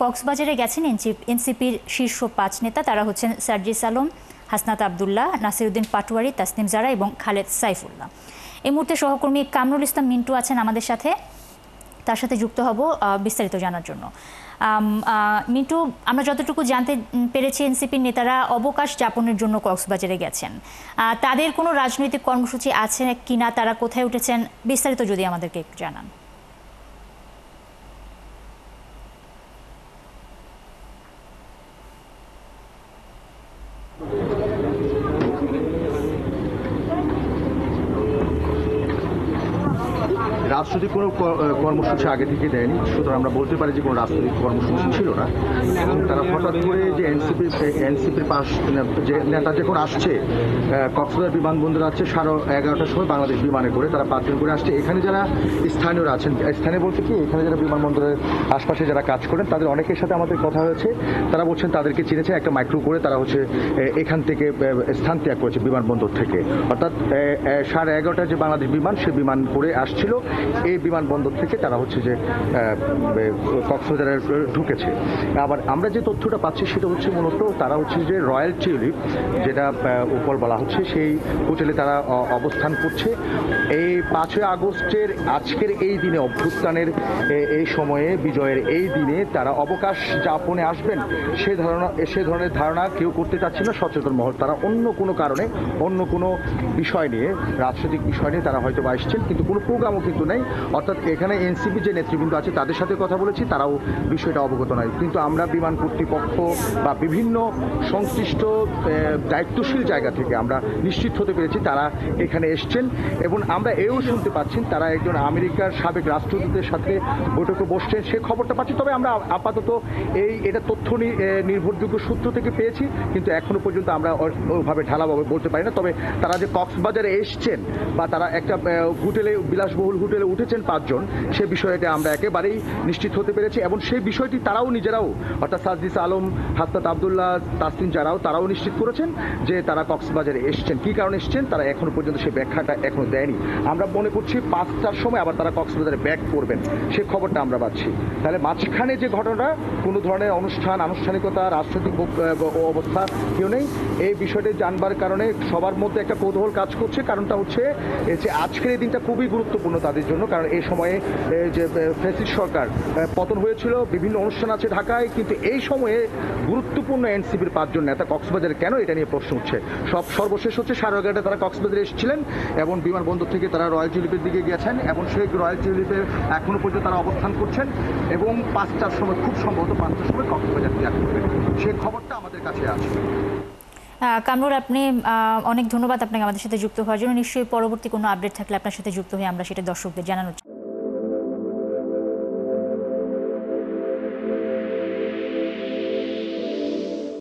কক্সবাজারে গেছেন এনসিপির শীর্ষ 5 নেতা। তারা হচ্ছেন সার্জিস আলম, হাসনাত আবদুল্লাহ, নাসিরউদ্দিন পাটোয়ারি, তাসনিম জারা এবং খালেদ সাইফুল্লাহ। এই মুহূর্তে সহকর্মী কামরুল ইসলাম মিন্টু আছেন আমাদের সাথে, তার সাথে যুক্ত হব বিস্তারিত জানার জন্য। মিন্টু, আমরা যতটুকু জানতে পেরেছি এনসিপির নেতারা অবকাশ যাপনের জন্য কক্সবাজারে গেছেন। তাদের কোনো রাজনৈতিক কর্মসূচি আছে কিনা, তারা কোথায় উঠেছেন, বিস্তারিত যদি আমাদেরকে একটু জানান। রাজনৈতিক কোনো কর্মসূচি আগে থেকে দেয়নি, সুতরাং আমরা বলতে পারি যে কোনো রাজনৈতিক কর্মসূচি ছিল না। এবং তারা হঠাৎ করে যে এনসিপির পাশ যে নেতা যখন আসছে কক্সবাজার বিমানবন্দরে আসছে 11:30টার সময় বাংলাদেশ বিমানে করে, তারা 5 জন করে আসছে। এখানে যারা স্থানীয়রা আছেন, স্থানীয় বলতে কি এখানে যারা বিমানবন্দরের আশপাশে যারা কাজ করেন তাদের অনেকের সাথে আমাদের কথা হয়েছে। তারা বলছেন তাদেরকে চিনেছে, একটা মাইক্রো করে তারা এখান থেকে স্থান ত্যাগ করেছে বিমানবন্দর থেকে। অর্থাৎ 11:30টার যে বাংলাদেশ বিমান, সে বিমান করে আসছিল। এই বিমানবন্দর থেকে তারা যে কক্সবাজারে ঢুকেছে। আবার আমরা যে তথ্যটা পাচ্ছি সেটা মূলত তারা যে রয়্যাল টিউলিপ, যেটা উপর বলা হচ্ছে, সেই হোটেলে তারা অবস্থান করছে। এই 5ই আগস্টের আজকের এই দিনে, অভ্যুত্থানের এই সময়ে, বিজয়ের এই দিনে তারা অবকাশ যাপনে আসবেন সে ধরনের ধারণা কেউ করতে চাচ্ছে না সচেতন মহল। তারা অন্য কোনো কারণে, অন্য কোনো বিষয় নিয়ে, রাজনৈতিক বিষয় নিয়ে তারা হয়তো আসছেন, কিন্তু কোনো প্রোগ্রামও কিন্তু নেই। অর্থাৎ এখানে এনসিপি যে নেতৃবৃন্দ আছে তাদের সাথে কথা বলেছি, তারাও বিষয়টা অবগত নয়। কিন্তু আমরা বিমান কর্তৃপক্ষ বা বিভিন্ন সংশ্লিষ্ট দায়িত্বশীল জায়গা থেকে আমরা নিশ্চিত হতে পেরেছি তারা এখানে এসছেন। এবং আমরা এও শুনতে পাচ্ছি তারা একজন আমেরিকার সাবেক রাষ্ট্রদূতের সাথে বৈঠকে বসছেন, সে খবরটা পাচ্ছি। তবে আমরা আপাতত এটা তথ্য নির্ভরযোগ্য সূত্র থেকে পেয়েছি, কিন্তু এখনো পর্যন্ত আমরা ওইভাবে ঢালাভাবে বলতে পারি না। তবে তারা যে কক্সবাজারে এসছেন বা তারা একটা হোটেলে, বিলাসবহুল হোটেলে উঠেছেন 5 জন, সে বিষয়টা আমরা একেবারেই নিশ্চিত হতে পেরেছি। এবং সেই বিষয়টি তারাও নিজেরাও, অর্থাৎ সার্জিস আলম, হাসনাত আবদুল্লাহ, তাসনিম জারাও তারাও নিশ্চিত করেছেন যে তারা কক্সবাজারে এসছেন। কি কারণে এসছেন তারা এখনো পর্যন্ত সেই ব্যাখ্যাটা এখনো দেয়নি। আমরা মনে করছি 5টার সময় আবার তারা কক্সবাজারে ব্যাক করবেন, সে খবরটা আমরা পাচ্ছি। তাহলে মাঝখানে যে ঘটনা, কোনো ধরনের আনুষ্ঠানিকতা, রাজনৈতিক অবস্থা কেউ নেই। এই বিষয়টি জানবার কারণে সবার মধ্যে একটা কৌতূহল কাজ করছে। কারণটা যে আজকের এই দিনটা খুবই গুরুত্বপূর্ণ তাদের জন্য। কারণ এই সময়ে যে ফ্যাসিস্ট সরকার পতন হয়েছিল, বিভিন্ন অনুষ্ঠান আছে ঢাকায়, কিন্তু এই সময়ে গুরুত্বপূর্ণ এনসিপির 5 জন নেতা কক্সবাজারে কেন, এটা নিয়ে প্রশ্ন উঠছে। সর্বশেষ 11:30টায় তারা কক্সবাজারে এসেছিলেন এবং বিমানবন্দর থেকে তারা রয়্যাল টিউলিপের দিকে গেছেন এবং সেই রয়্যাল টিউলিপে এখনো পর্যন্ত তারা অবস্থান করছেন এবং 5টার সময়, খুব সম্ভবত 5টার সময় কক্সবাজার ত্যাগ করবেন। সেই খবরটা আমাদের কাছে আছে। কামরুল, আপনি অনেক ধন্যবাদ আপনাকে আমাদের সাথে যুক্ত হওয়ার জন্য। নিশ্চয়ই পরবর্তী কোনো আপডেট থাকলে আপনার সাথে যুক্ত হয়ে আমরা সেটা দর্শকদের জানানোর